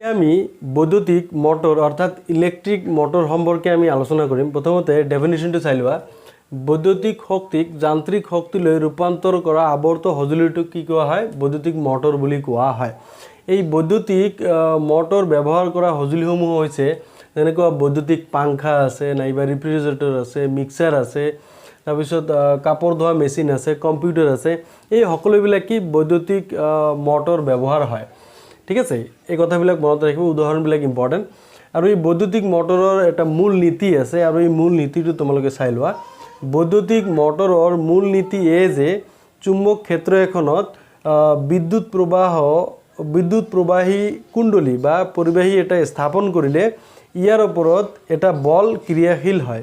আমি বৈদ্যুতিক মোটৰ অৰ্থাৎ ইলেকট্ৰিক মোটৰ সম্পৰ্কে আমি আলোচনা কৰিম। প্ৰথমতে ডেফিনিশনটো চাই লোৱা। বৈদ্যুতিক শক্তিক যান্ত্ৰিক শক্তিলৈ ৰূপান্তৰ কৰা আবৰ্ত সঁজুলিটোক কি কোৱা হয়? বৈদ্যুতিক মোটৰ বুলি কোৱা হয়। এই বৈদ্যুতিক মোটৰ ব্যবহাৰ কৰা সঁজুলিসমূহ হৈছে যেনেকুৱা বৈদ্যুতিক পাংখা আছে, নাইবা ৰেফ্ৰিজাৰেটৰ আছে, মিক্সাৰ আছে, তাৰপিছত কাপড় ধোৱা মেচিন আছে, কম্পিউটাৰ আছে। এই সকলোবিলাক কি বৈদ্যুতিক মোটৰ ব্যবহাৰ হয়। ঠিক আছে, এই কথাবিলাক মনত ৰাখিব, উদাহৰণবিলাক ইম্পৰ্টেণ্ট। আৰু এই বৈদ্যুতিক মোটৰৰ এটা মূল নীতি আছে আৰু এই মূল নীতিটো তোমালোকে চাই লোৱা। বৈদ্যুতিক মোটৰৰ মূল নীতি এই যে চুম্বক ক্ষেত্ৰ এখনত বিদ্যুৎ প্ৰবাহী কুণ্ডলী বা পৰিবাহী এটা স্থাপন কৰিলে ইয়াৰ ওপৰত এটা বল ক্ৰিয়াশীল হয়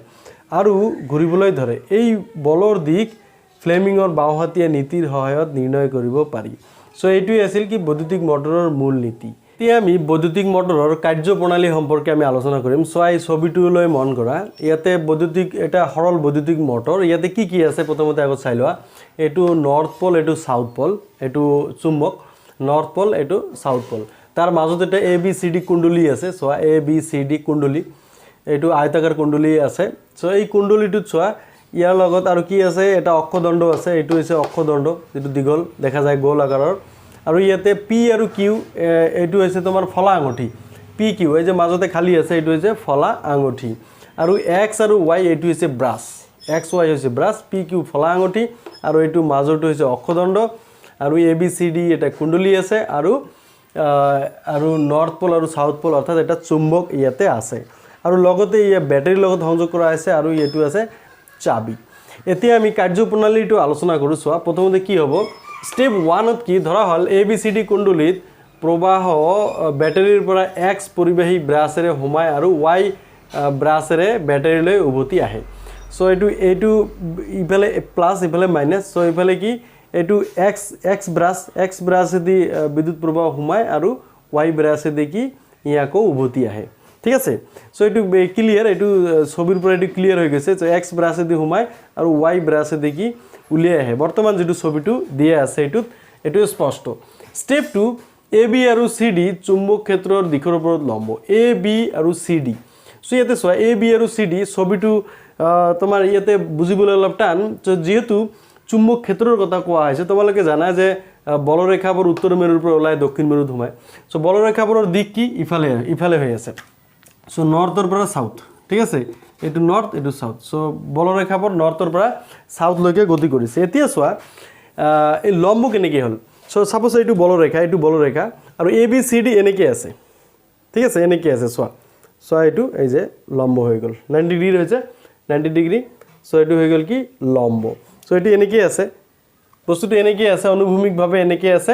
আৰু ঘূৰিবলৈ ধৰে। এই বলৰ দিশ ফ্লেমিঙৰ বাওঁহাতীয়া নীতিৰ সহায়ত নিৰ্ণয় কৰিব পাৰি। সো এইটোৱে আছিল কি বৈদ্যুতিক মোটৰৰ মূল নীতি। এতিয়া আমি বৈদ্যুতিক মোটৰৰ কাৰ্যপ্ৰণালী সম্পৰ্কে আমি আলোচনা কৰিম। সো এই ছবিটোলৈ মন কৰা। ইয়াতে বৈদ্যুতিক এটা সৰল বৈদ্যুতিক মোটৰ। ইয়াতে কি কি আছে প্ৰথমতে আগত চাই লোৱা। এইটো নৰ্থ পল, এইটো সাউথ পল, এইটো চুম্বক নৰ্থ পল, এইটো সাউথ পল। তাৰ মাজত এটা ABCD কুণ্ডলী আছে। চোৱা ABCD কুণ্ডলী, এইটো আয়তাকাৰ কুণ্ডলী আছে। সো এই কুণ্ডলীটোত চোৱা ইয়াৰ লগত আৰু কি আছে, এটা অক্ষদণ্ড আছে। এইটো হৈছে অক্ষদণ্ড, যেটো দীঘল দেখা যায় গোল আকাৰৰ। আৰু ইয়াতে P আৰু Q, এইটো হৈছে তোমাৰ ফলা আঙুঠি। PQ এই যে মাজতে খালী আছে, এইটো হৈছে ফলা আঙুঠি। আৰু X আৰু Y এইটো হৈছে ব্ৰাছ। XY হৈছে ব্ৰাছ, PQ ফলা আঙুঠি, আৰু এইটো মাজৰটো হৈছে অক্ষদণ্ড। আৰু ABCD এটা কুণ্ডলী আছে, আৰু নৰ্থ পল আৰু সাউথ পল অৰ্থাৎ এটা চুম্বক ইয়াতে আছে। আৰু লগতে ইয়া বেটাৰীৰ লগত সংযোগ কৰা আছে, আৰু এইটো আছে চাবি। এতিয়া আমি কাৰ্যপ্ৰণালীটো আলোচনা কৰোঁ। চোৱা প্ৰথমতে কি হ'ব, স্টেপ 1ত কি ধৰা হ'ল ABCD কুণ্ডলীত প্ৰবাহ বেটাৰীৰ পৰা X পৰিবাহী ব্ৰাছেৰে সোমাই আৰু Y ব্ৰাছেৰে বেটাৰীলৈ উভতি আহে। সো এইটো ইফালে প্লাছ ইফালে মাইনাছ। সো ইফালে কি এইটো X ব্ৰাছেদি বিদ্যুৎ প্ৰবাহ সোমাই আৰু Y ব্ৰাছেদি কি ইয়াকো উভতি আহে। ঠিক আছে, সো এইটো ক্লিয়াৰ, এইটো ছবিৰ পৰা এইটো ক্লিয়াৰ হৈ গৈছে। সো X ব্ৰাছেদি সোমাই আৰু Y ব্ৰাছেদি কি উলিয়াই আহে। বৰ্তমান যেটো ছবিটো দিয়া আছে এইটো স্পষ্ট। স্টেপ 2, AB আৰু CD চুম্বক ক্ষেত্ৰৰ দিশৰ ওপৰত লম্ব। AB আৰু CD। সো ইয়াতে চোৱা AB আৰু CD ছবিটো তোমাৰ ইয়াতে বুজিবলৈ অলপ টান। যেহেতু চুম্বক ক্ষেত্ৰৰ কথা কোৱা হৈছে, তোমালোকে জানা যে বলৰেখাবোৰ উত্তৰ মেৰুৰ পৰা ওলাই দক্ষিণ মেৰুত সোমায়। সো বলৰেখাবোৰৰ দিশ কি ইফালে হৈ আছে। সো নৰ্থৰ পৰা সাউথ। ঠিক আছে, এইটো নৰ্থ, এইটো সাউথ। সো বলৰেখাবোৰ নৰ্থৰ পৰা সাউথলৈকে গতি কৰিছে। এতিয়া চোৱা এই লম্ব কেনেকৈ হ'ল। সো সাপোজ এইটো বলৰেখা আৰু ABCD এনেকৈ আছে। ঠিক আছে, এনেকৈ আছে। চোৱা এইটো এই যে লম্ব হৈ গ'ল, 90 ডিগ্ৰী হৈছে, 90 ডিগ্ৰী। সো এইটো হৈ গ'ল কি লম্ব। সো এইটো এনেকৈ আছে, বস্তুটো এনেকৈ আছে, অনুভূমিকভাৱে এনেকৈ আছে,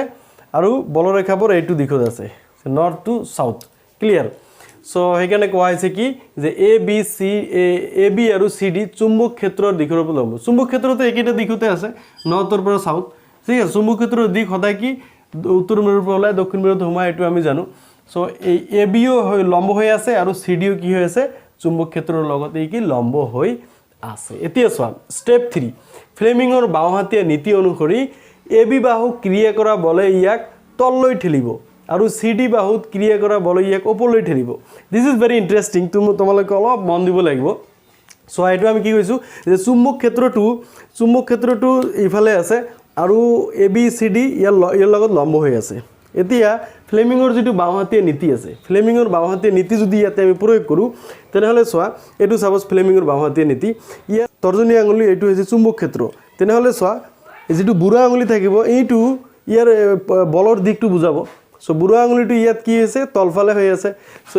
আৰু বলৰেখাবোৰ এইটো দিশত আছে, north to south. Clear. So সেইকাৰণে কোৱা হৈছে কি যে AB আৰু CD চুম্বক ক্ষেত্ৰৰ দিশৰ ওপৰত লম্ব। চুম্বক ক্ষেত্ৰতে একেটা দিশতে আছে, নৰ্থৰ পৰা সাউথ। ঠিক আছে, চুম্বক ক্ষেত্ৰৰ দিশ সদায় কি উত্তৰ মেৰুৰ পৰা ওলাই দক্ষিণ মেৰুত সোমায়, এইটো আমি জানো। সো এই ABও লম্ব হৈ আছে আৰু CDও কি হৈ আছে, চুম্বক ক্ষেত্ৰৰ লগতে কি লম্ব হৈ আছে। এতিয়া চোৱা স্টেপ 3, ফ্লেমিঙৰ বাওঁহাতীয়া নীতি অনুসৰি AB বাহুক ক্ৰিয়া কৰা বলে ইয়াক তললৈ ঠেলিব আৰু CD বাহুত ক্ৰিয়া কৰা বলে ইয়াক ওপৰলৈ ঠেলিব। দিছ ইজ ভেৰি ইণ্টাৰেষ্টিং, তোমালোকে অলপ মন দিব লাগিব। চোৱা এইটো আমি কি কৈছোঁ যে চুম্বক ক্ষেত্ৰটো ইফালে আছে আৰু ABCD ইয়াৰ লগত লম্ব হৈ আছে। এতিয়া ফ্লেমিঙৰ যিটো বাওঁহাতীয়া নীতি আছে, ফ্লেমিঙৰ বাওঁহাতীয়া নীতি যদি ইয়াতে আমি প্ৰয়োগ কৰোঁ, তেনেহ'লে চোৱা এইটো ছাপ'জ ফ্লেমিঙৰ বাওঁহাতীয়া নীতি, ইয়াৰ তৰ্জনী আঙুলি এইটো হৈছে চুম্বক ক্ষেত্ৰ। তেনেহ'লে চোৱা যিটো বুঢ়া আঙুলি থাকিব, এইটো ইয়াৰ বলৰ দিশটো বুজাব। সো বুঢ়া আঙুলিটো ইয়াত কি হৈছে, তলফালে হৈ আছে। সো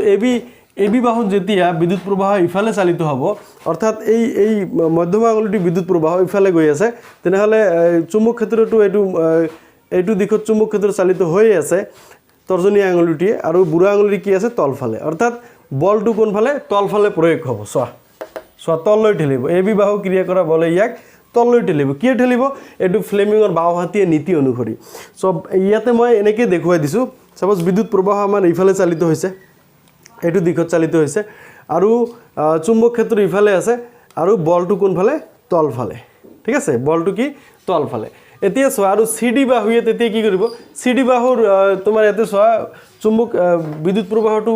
AB বাহুত যেতিয়া বিদ্যুৎ প্ৰবাহ ইফালে চালিত হ'ব, অৰ্থাৎ এই মধ্যমা আঙুলিটো বিদ্যুৎ প্ৰবাহ ইফালে গৈ আছে, তেনেহ'লে চুম্বক ক্ষেত্ৰটো এইটো দিশত চুম্বক ক্ষেত্ৰ চালিত হৈ আছে তৰ্জনী আঙুলিটোৱে, আৰু বুঢ়া আঙুলিটো কি আছে তলফালে, অৰ্থাৎ বলটো কোনফালে, তলফালে প্ৰয়োগ হ'ব। চোৱা তললৈ ঠেলিব। AB বাহু ক্ৰিয়া কৰা বলে ইয়াক তললৈ ঠেলিব। কিয় ঠেলিব, এইটো ফ্লেমিঙৰ বাওঁহাতীয়া নীতি অনুসৰি। সো ইয়াতে মই এনেকৈ দেখুৱাই দিছোঁ। ছাপ'জ বিদ্যুৎ প্ৰবাহ আমাৰ ইফালে চালিত হৈছে, এইটো দিশত চালিত হৈছে, আৰু চুম্বক ক্ষেত্ৰ ইফালে আছে, আৰু বলটো কোনফালে, তলফালে। ঠিক আছে, বলটো কি তলফালে। এতিয়া চোৱা আৰু CD বাহুৱে তেতিয়া কি কৰিব CD বাহুৰ তোমাৰ ইয়াতে চোৱা চুম্বক বিদ্যুৎ প্ৰবাহটো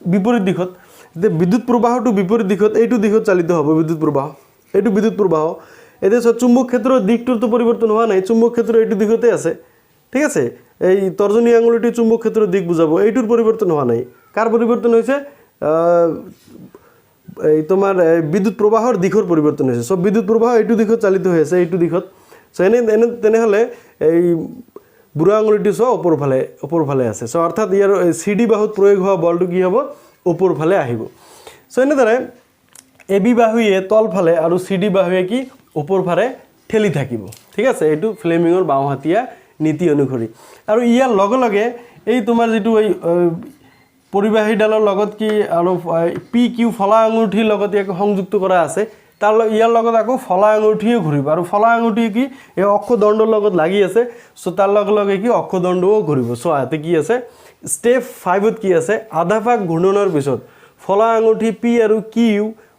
বিপৰীত দিশত এতিয়া বিদ্যুৎ প্ৰবাহটো বিপৰীত দিশত এইটো দিশত চালিত হ'ব বিদ্যুৎ প্ৰবাহ এইটো বিদ্যুৎ প্ৰবাহ এতিয়া চোৱা চুম্বক ক্ষেত্ৰৰ দিকটোৰ তো পৰিৱৰ্তন হোৱা নাই চুম্বক ক্ষেত্ৰ এইটো দিশতে আছে ঠিক আছে এই তৰ্জনী আঙুলিটো চুম্বক ক্ষেত্ৰৰ দিক বুজাব এইটোৰ পৰিৱৰ্তন হোৱা নাই কাৰ পৰিৱৰ্তন হৈছে এই তোমাৰ বিদ্যুৎ প্ৰবাহৰ দিশৰ পৰিৱৰ্তন হৈছে সব বিদ্যুৎ প্ৰবাহ এইটো দিশত চালিত হৈ আছে এইটো দিশত সো এনে তেনেহলে এই বুঢ়া আঙুলিটো সব ওপৰ ফালে আছে সো অৰ্থাৎ ইয়াৰ CD বাহুত প্ৰয়োগ হোৱা বলটো কি হ'ব ওপৰ ফালে আহিব সো এনেদৰে AB বাহুৱে তল ফালে আৰু CD বাহুৱে কি ওপৰ ফালে ঠেলি থাকিব ঠিক আছে এইটো ফ্লেমিঙৰ বাওঁহাতীয়া নীতি অনুসৰি আৰু ইয়াৰ লগে লগে এই তোমাৰ যেটো এই পৰিবাহীডালৰ লগত কি আৰু PQ ফলা আঙুঠিৰ লগত ইয়াক সংযুক্ত কৰা আছে তাৰ ইয়াৰ লগত আকৌ ফলা আঙুঠিও ঘূৰিব আৰু ফলা আঙুঠি কি এই অক্ষদণ্ডৰ লগত লাগি আছে সো তাৰ লগে লগে কি অক্ষদণ্ডও ঘূৰিব সো আতে কি আছে স্টেপ 5 ত কি আছে আধা ভাগ ঘূৰ্ণনৰ পিছত ফলা আঙুঠি P আৰু Q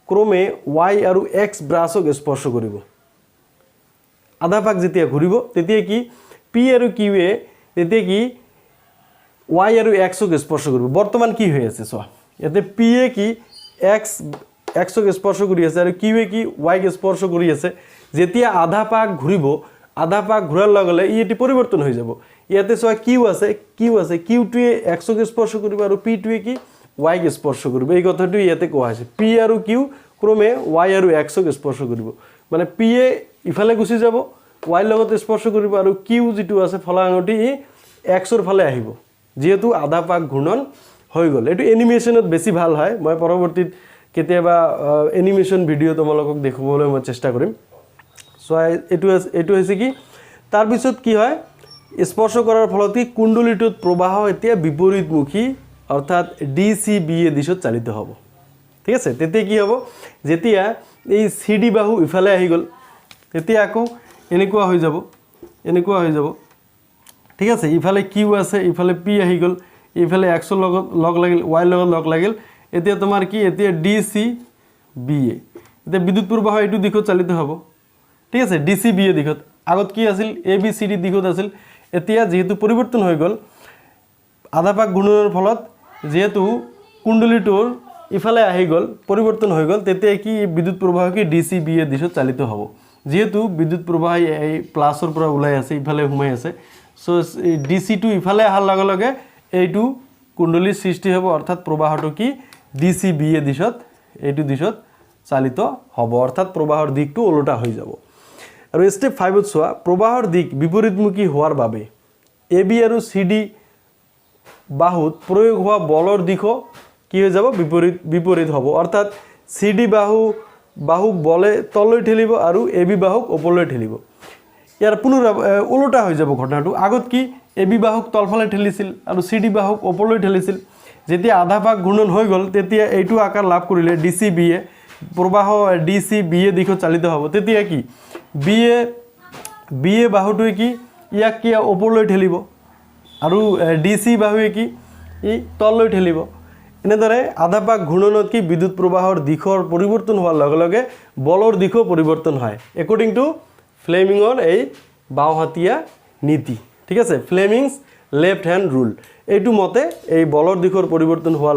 ক্ৰমে Y আৰু X ব্ৰাছক স্পৰ্শ কৰিব আধা ভাগ যেতিয়া ঘূৰিব তেতিয়া কি P আৰু Q এ তেতিয়া কি Y আৰু X ক স্পৰ্শ কৰিব বৰ্তমান কি হৈ আছে চোৱা ইয়াতে P এ কি X ক স্পৰ্শ কৰি আছে আৰু Q এ কি Y ক স্পৰ্শ কৰি আছে যেতিয়া আধা ভাগ ঘূৰিব আধা ভাগ ঘূৰাৰ লগে লগে ইটি পৰিৱৰ্তন হৈ যাব ইয়াতে চোৱা Q আছে Q টোৱে X ক স্পৰ্শ কৰিব আৰু P টোৱে কি Y ক স্পৰ্শ কৰিব এই কথাটো ইয়াতে কোৱা হৈছে P আৰু Q ক্ৰমে Y আৰু X ক স্পৰ্শ কৰিব মানে P এ ইফালে গুচি যাব Y লগত স্পৰ্শ কৰিব আৰু Q যেটো আছে ফলা আঙুঠি X ৰ ফালে আহিব যেহেতু আধা ভাগ ঘূৰ্ণন হৈ গল এটো এনিমেশনত বেছি ভাল হয় মই পৰৱৰ্তীত কেতিয়াবা এনিমেশন ভিডিও তোমালোকক দেখুৱাবলৈ মই চেষ্টা কৰিম সো এটো হৈছে কি তাৰ পিছত কি হয় স্পৰ্শ কৰাৰ ফলত কি কুণ্ডলীটোত প্ৰবাহ এতিয়া বিপৰীতমুখী অৰ্থাৎ DCBA দিশত চালিত হ'ব ঠিক আছে তেতিয়া কি হ'ব যেতিয়া এই CD বাহু ইফালে আহি গল তেতিয়া আকৌ এনেকুৱা হৈ যাব ঠিক আছে ইফালে Q আছে ইফালে P আহি গল ইফালে X ৰ লগত লগ লাগিল Y লগত লগ লাগিল এতিয়া তোমাৰ কি এতিয়া DCBA এতিয়া বিদ্যুৎ প্ৰবাহ এইটো দিশত চালিত হ'ব ঠিক আছে DCBA দিশত আগত কি আছিল ABCD দিশত আছিল এতিয়া যেহেতু পৰিৱৰ্তন হৈ গল আধা ভাগ ঘূৰ্ণনৰ ফলত যেহেতু কুণ্ডলীটোৰ ইফালে আহি গল পৰিৱৰ্তন হৈ গল তেতিয়া কি বিদ্যুৎ প্ৰবাহ কি DCBA দিশত চালিত হ'ব যেহেতু বিদ্যুৎ প্ৰবাহ এই প্লাসৰ পৰা ওলাই আছে ইফালে ঘুমাই আছে সো DC2 ইফালে আহাৰ লগে লগে এইটো কুণ্ডলীৰ সৃষ্টি হ'ব অৰ্থাৎ প্ৰবাহটো কি DCBA দিশত এইটো দিশত চালিত হ'ব অৰ্থাৎ প্ৰবাহৰ দিকটো ওলোটা হৈ যাব আৰু স্টেপ 5 ত চোৱা প্ৰবাহৰ দিক বিপৰীতমুখী হোৱাৰ বাবে AB আৰু CD বাহুত প্ৰয়োগ হোৱা বলৰ দিশ কি হৈ যাব বিপৰীত হ'ব অৰ্থাৎ CD বাহুক বলে তললৈ ঠেলিব আৰু AB বাহুক ওপৰলৈ ঠেলিব ইয়াৰ ওলোটা হৈ যাব ঘটনাটো আগত কি AB বাহুক তলফালে ঠেলিছিল আৰু CD বাহুক ওপৰলৈ ঠেলিছিল যেতিয়া আধা ভাগ ঘূৰ্ণন হৈ গল তেতিয়া এইটো আকাৰ লাভ কৰিলে DCBA প্ৰবাহ DCBA দিশত চালিত হ'ব তেতিয়া কি BA বাহুটোৱে কি ইয়াক কি ওপৰলৈ ঠেলিব আৰু DC বাহুৱে কি ই তললৈ ঠেলিব এনেদৰে আধা ভাগ ঘূৰ্ণনত কি বিদ্যুৎ প্ৰবাহৰ দিশৰ পৰিৱৰ্তন হোৱাৰ লগে লগে বলৰ দিশো পৰিৱৰ্তন হয় একৰ্ডিং টু ফ্লেমিঙৰ এই বাওঁহাতীয়া নীতি ঠিক আছে ফ্লেমিংস লেফট হ্যান্ড ৰুল এইটো মতে এই বলৰ দিশৰ পৰিৱৰ্তন হোৱাৰ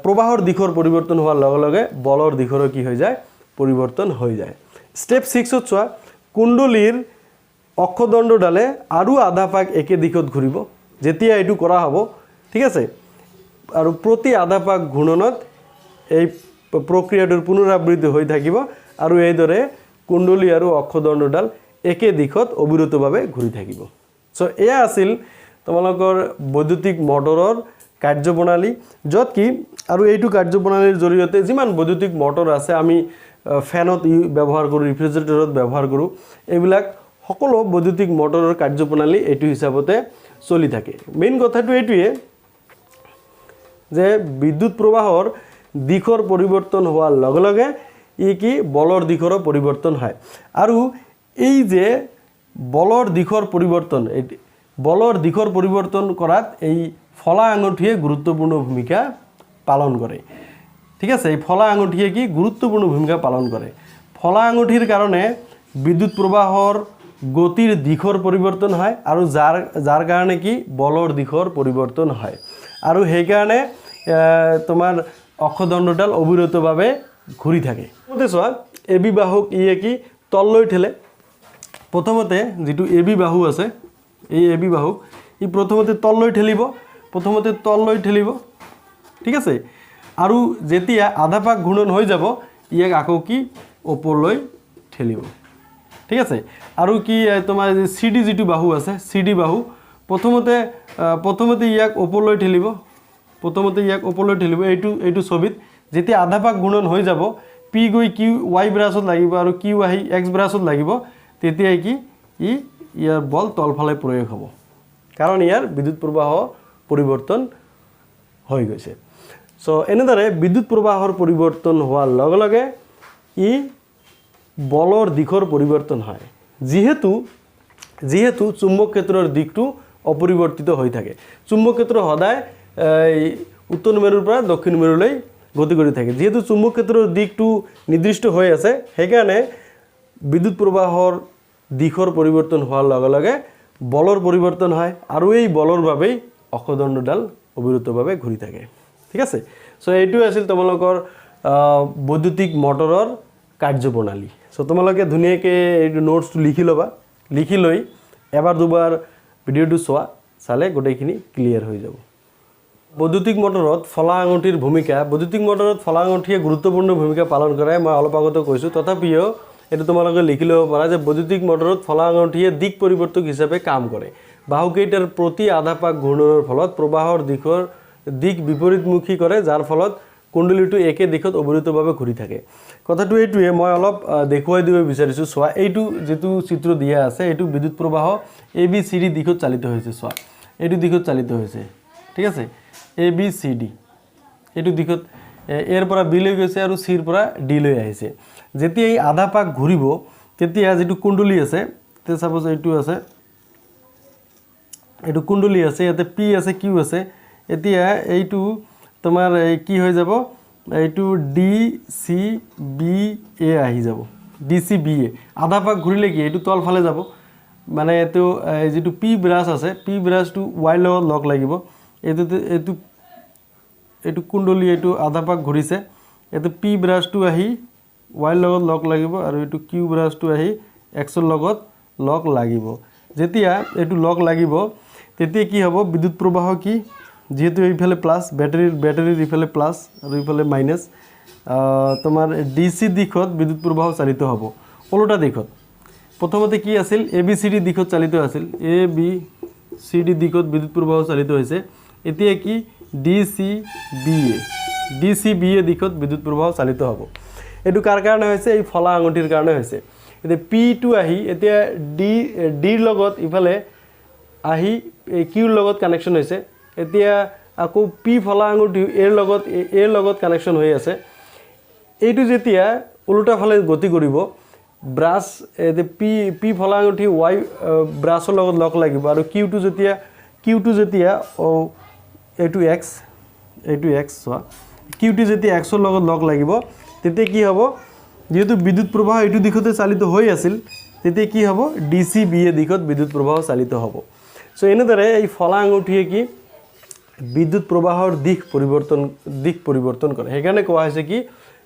প্ৰবাহৰ দিশৰ পৰিৱৰ্তন হোৱাৰ লগে লগে বলৰ দিশৰ কি হৈ যায় পৰিৱৰ্তন হৈ যায় স্টেপ 6 ত চোৱা কুণ্ডলীৰ অক্ষদণ্ডডালে আৰু আধা ভাগ একে দিশত ঘূৰিব যেতিয়া এইটো কৰা হ'ব ঠিক আছে আৰু প্ৰতি আধা ভাগ ঘূৰ্ণনত এই প্ৰক্ৰিয়াটোৰ পুনৰাবৃত্তি হৈ থাকিব আৰু এইদৰে কুণ্ডলী আৰু অক্ষদণ্ডডাল একে দিশত অবিৰতভাৱে ঘূৰি থাকিব সো এয়া আছিল তোমালোকৰ বৈদ্যুতিক মটৰৰ কাৰ্যপ্ৰণালী যত কি আৰু এইটো কাৰ্যপ্ৰণালীৰ জৰিয়তে যিমান বৈদ্যুতিক মটৰ আছে আমি ফ্যানত ব্যৱহাৰ কৰো ৰেফ্ৰিজাৰেটৰত ব্যৱহাৰ কৰো এইবিলাক সকলো বৈদ্যুতিক মটৰৰ কাৰ্যপ্ৰণালী এইটো হিচাপতে চলি থাকে মেইন কথাটো এইটোৱে যে বিদ্যুৎ প্ৰবাহৰ দিশৰ পৰিৱৰ্তন হোৱাৰ লগে লগে ই কি বলৰ দিশৰো পৰিৱৰ্তন হয় আৰু এই যে বলৰ দিশৰ পৰিৱৰ্তন কৰাত এই ফলা আঙুঠিয়ে গুৰুত্বপূৰ্ণ ভূমিকা পালন কৰে ঠিক আছে এই ফলা আঙুঠিয়ে কি গুৰুত্বপূৰ্ণ ভূমিকা পালন কৰে ফলা আঙুঠিৰ কাৰণে বিদ্যুৎ প্ৰবাহৰ গতিৰ দিশৰ পৰিৱৰ্তন হয় আৰু যাৰ কাৰণে কি বলৰ দিশৰ পৰিৱৰ্তন হয় আৰু সেইকাৰণে তোমাৰ অক্ষদণ্ডডাল অবিৰতভাৱে ঘূৰি থাকে মতে চোৱা এবি বাহুক ইয়ে কি তললৈ ঠেলে প্ৰথমতে যেটো এবি বাহু আছে এই এবি বাহুক ই প্ৰথমতে তললৈ ঠেলিব ঠিক আছে আৰু যেতিয়া আধা পাক ঘূৰ্ণন হৈ যাব ইয়াক আকৌ কি ওপৰলৈ ঠেলিব ঠিক আছে আৰু কি তোমাৰ সিডি যেটো বাহু আছে সিডি বাহু প্ৰথমতে ইয়াক ওপৰলৈ ঠেলিব এইটো ছবিত যেতিয়া আধা পাক ঘূৰ্ণন হৈ যাব পি গৈ কিউ ওয়াই ব্ৰাছত লাগিব আৰু কিউ আহি এক্স ব্ৰাছত লাগিব তেতিয়া কি ইয়াৰ বল তলফালে প্ৰয়োগ হ'ব কাৰণ ইয়াৰ বিদ্যুৎ প্ৰবাহ পৰিৱৰ্তন হৈ গৈছে সো এনেদৰে বিদ্যুৎ প্ৰবাহৰ পৰিৱৰ্তন হোৱাৰ লগে লগে ই বলৰ দিশৰ পৰিৱৰ্তন হয় যেহেতু চুম্বক ক্ষেত্ৰৰ দিকটো অপৰিৱৰ্তিত হৈ থাকে চুম্বক ক্ষেত্ৰ সদায় উত্তৰ মেৰুৰ পৰা দক্ষিণ মেৰুলৈ গতি কৰি থাকে যেহেতু চুম্বক ক্ষেত্ৰৰ দিকটো নিৰ্দিষ্ট হৈ আছে সেইকাৰণে বিদ্যুৎ প্ৰবাহৰ দিশৰ পৰিৱৰ্তন হোৱাৰ লগে লগে বলৰ পৰিৱৰ্তন হয় আৰু এই বলৰ বাবেই অক্ষদণ্ডডাল অবিৰতভাৱে ঘূৰি থাকে ঠিক আছে সো এইটো আছিল তোমালোকৰ বৈদ্যুতিক মটৰৰ কাৰ্যপ্ৰণালী সো তোমালোকে ধুনীয়াকৈ এইটো নোটছটো লিখি লৈ এবাৰ দুবাৰ ভিডিঅ'টো চালে গোটেইখিনি ক্লিয়াৰ হৈ যাব বৈদ্যুতিক মটৰত ফলা আঙুঠিৰ ভূমিকা বৈদ্যুতিক মটৰত ফলা আঙুঠিয়ে গুৰুত্বপূৰ্ণ ভূমিকা পালন কৰে মই অলপ আগতে কৈছোঁ তথাপিও এটো তোমালোকে লিখি ল'ব পাৰা যে বৈদ্যুতিক মটৰত ফলা আঙুঠিয়ে দিক পৰিৱৰ্তক হিচাপে কাম কৰে বাহুকেইটাৰ প্ৰতি আধা পাক ঘূৰ্ণনৰ ফলত প্ৰবাহৰ দিক বিপৰীতমুখী কৰে যাৰ ফলত কুণ্ডলীটো একে দিশত অবিৰতভাৱে ঘূৰি থাকে কথাটো এইটোৱে মই অলপ দেখুৱাই দিব বিচাৰিছোঁ চোৱা এইটো যেটো চিত্ৰ দিয়া আছে এইটো বিদ্যুৎ প্ৰবাহ এ বি সি ডি দিশত চালিত হৈছে চোৱা এইটো দিশত চালিত হৈছে ঠিক আছে এ বি সি ডি এইটো দিশত এৰ পৰা বি লৈ গৈছে আৰু সিৰ পৰা ডি লৈ আহিছে যেতিয়া এই আধা পাক ঘূৰিব তেতিয়া যেটো কুণ্ডলী আছে তে সাপোজ এইটো আছে এইটো কুণ্ডলী আছে ইয়াতে পি আছে কিউ আছে এতিয়া এইটো তোমাৰ কি হৈ যাব এইটো ডি সি বি এ আহি যাব ডি সি বি এ আধা পাক ঘূৰিলে কি এইটো তলফালে যাব মানে এইটো যেটো পি ব্ৰাছ আছে পি ব্ৰাছটো ওয়াই লগত লগ লাগিব এইটো কুণ্ডলী এইটো আধা পাক ঘূৰিছে এইটো পি ব্ৰাছটো আহি ওয়াই লগত লগ লাগিব আৰু এইটো কিউ ব্ৰাছটো আহি এক্সৰ লগত লগ লাগিব যেতিয়া এইটো লগ লাগিব তেতিয়া কি হ'ব বিদ্যুৎ প্ৰবাহ কি যেহেতু এইফালে প্লাস ব্যাটারির ইফালে প্লাস আর ইফালে মাইনাস তোমার ডিসি দিশত বিদ্যুৎ প্রবাহ চালিত হব ওলোটা দিশত প্রথমতে কি আছিল এ বি সি ডি দিশত চালিত আছিল এ বি সি ডি দিশত বিদ্যুৎ প্রবাহ চালিত হয়েছে এতিয়া কি ডি সি বি এ দিশত বিদ্যুৎ প্রবাহ চালিত হব এটু কার কারণে হয়েছে এই ফলা আঙুঠির কারণে হয়েছে এতিয়া পি টু আহি এতিয়া ডিৰ লগত ইফালে আহি কিউৰ লগত কানেকশ্যন হৈছে এতিয়া আকৌ পি ফলা আঙুঠি এৰ লগত কানেকশ্যন হৈ আছে এইটো যেতিয়া উল্টা ফালে গতি কৰিব ব্ৰাছ পি ফলা আঙুঠি ওয়াই ব্ৰাছৰ লগত লগ লাগিব আৰু কিউটো যেতিয়া এইটো এক্স চোৱা কিউটো যেতিয়া এক্সৰ লগত লগ লাগিব তেতিয়া কি হ'ব যেহেতু বিদ্যুৎ প্ৰবাহ এইটো দিশতে চালিত হৈ আছিল তেতিয়া কি হ'ব ডিসি বি এ দিশত বিদ্যুৎ প্ৰবাহ চালিত হ'ব সো এনেদৰে এই ফলা আঙুঠিয়ে কি বিদ্যুৎ প্ৰবাহৰ দিক পৰিৱৰ্তন কৰে সেইকাৰণে কোৱা হৈছে কি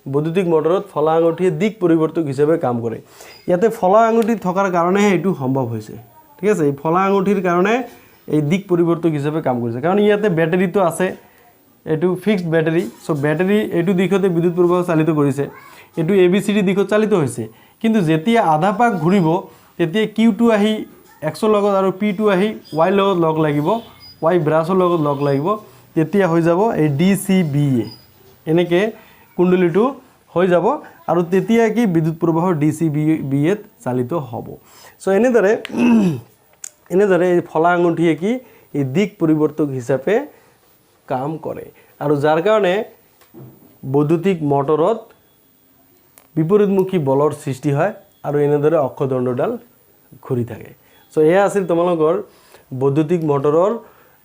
বৈদ্যুতিক মটৰত ফলা আঙুঠিয়ে দিক পৰিৱৰ্তক হিচাপে কাম কৰে ইয়াতে ফলা আঙুঠি থকাৰ কাৰণে এইটো সম্ভৱ হৈছে ঠিক আছে এই ফলা আঙুঠিৰ কাৰণে এই দিক পৰিৱৰ্তক হিচাপে কাম কৰিছে কাৰণ ইয়াতে ব্যাটাৰিটো আছে এটো ফিক্সড ব্যাটাৰি সো ব্যাটাৰি এইটো দিশতে বিদ্যুৎ প্ৰবাহ চালিত কৰিছে এটো এ বি সি ডি দিশত চালিত হৈছে কিন্তু যেতিয়া আধা পাক ঘূৰিব তেতিয়া কিউ2 আহি এক্সৰ লগত আৰু পি2 আহি ওয়াই লগত লগ লাগিব ওয়াই ব্ৰাছৰ লগত লগ লাগিব তেতিয়া হৈ যাব এই ডি সি বি এ এনেকে কুণ্ডলীটো হৈ যাব আৰু তেতিয়া কি বিদ্যুৎ প্ৰবাহ ডি সি বি এত চালিত হ'ব সো এনেদৰে এই ফলা আঙুঠিয়ে কি এই দিক পৰিৱৰ্তক হিচাপে কাম কৰে আৰু যাৰ কাৰণে বৈদ্যুতিক মটৰত বিপৰীতমুখী বলৰ সৃষ্টি হয় আৰু এনেদৰে অক্ষদণ্ডডাল ঘূৰি থাকে সো এয়া আছিল তোমালোকৰ বৈদ্যুতিক মটৰৰ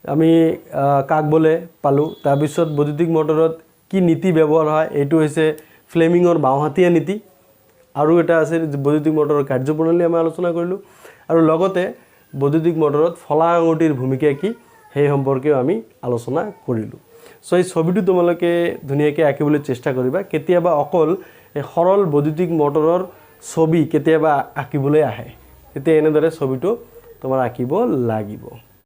আমি কাক বলে পালো তাৰপিছত বৈদ্যুতিক মটৰত কি নীতি ব্যৱহাৰ হয় এইটো হৈছে ফ্লেমিঙৰ বাওহাতীয়া নীতি আৰু এটা আছে বৈদ্যুতিক মটৰৰ কাৰ্যপ্ৰণালী আমি আলোচনা কৰিলো আৰু লগতে বৈদ্যুতিক মটৰত ফলা আঙুঠিৰ ভূমিকা কি সেই সম্পৰ্কেও আমি আলোচনা কৰিলোঁ। সো এই ছবিটো তোমালোকে ধুনীয়াকৈ আঁকিবলৈ চেষ্টা কৰিবা। কেতিয়াবা অকল এই সৰল বৈদ্যুতিক মটৰৰ ছবি কেতিয়াবা আঁকিবলৈ আহে, তেতিয়া এনেদৰে ছবিটো তোমাৰ আঁকিব লাগিব।